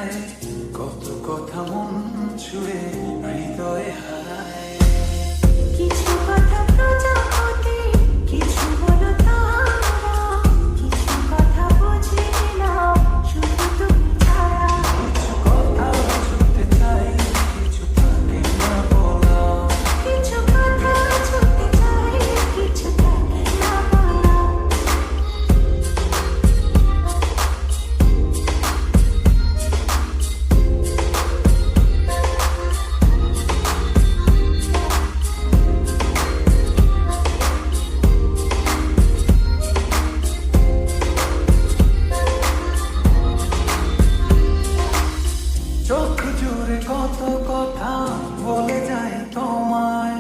যায়, কত কথা মন ছুঁয়ে হৃদয়ে হারায়। কিছু কথা প্রজাপতি, কিছু হলো তারা, কিছু কথা বুঝি না শুধু তুমি ছাড়া। কিছু কথা ছুঁতে চাই, কিছু থাকে না বলা। কিছু কথা ছুঁতে চাই, কিছু থাকে না বলা। চোখ জুড়ে কত কথা বলে যাই তোমায়,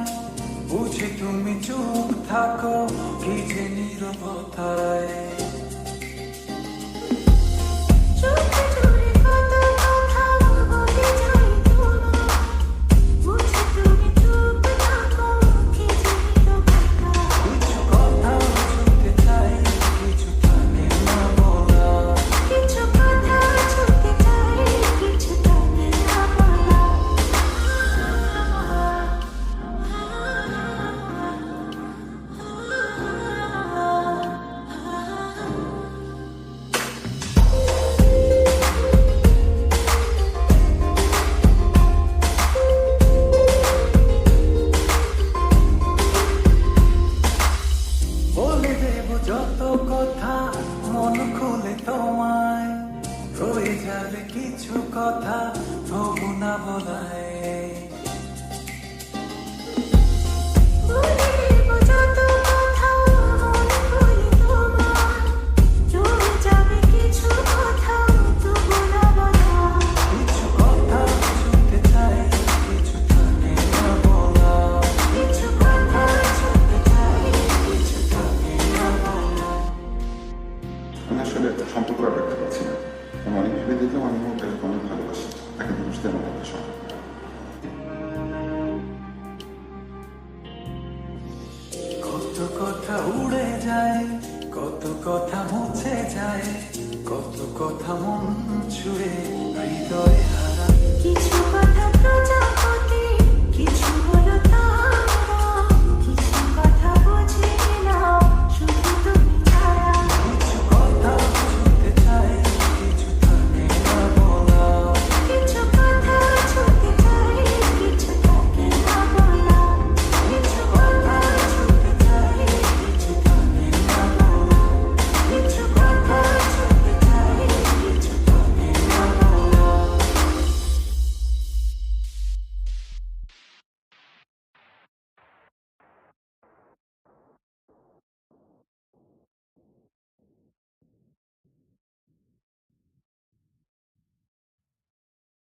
বুঝি তুমি চুপ থাকো কি যে নীরবতায়। চোখে জুড়ে কত কথা বলে যাই তোমায়, বুঝি তুমি চুপ থাকো কি যে নীরবতা। কিছু কথা ছুঁতে চাই, কিছু থাকে না বলা। কিছু কথা ছুঁতে চাই, কিছু থাকে না বলা। বলে দেব যত কথা মন খুলে তোমায়, রয়ে যাবে কিছু কথা তবু না বলায়। বলে দেব যত কথা মন খুলে তোমায়, রয়ে যাবে কিছু কথা তবু না বলা। কিছু কথা ছুঁতে চাই, কিছু থাকে না বলা। কিছু কথা ছুঁতে চাই, কিছু থাকে না বলা। আমি আসলে সম্পর্ক আর রাখতে পারছি না। আমি অনেক ভেবে দেখলাম আমি ওকে অনেক ভালোবাসি, তাকে বুঝতে আমার কথা সম্ভব না। কত কথা উড়ে যায়, কত কথা মুছে যায়, কত কথা মন ছুঁয়ে হৃদয়ে হারায়। কিছু কথা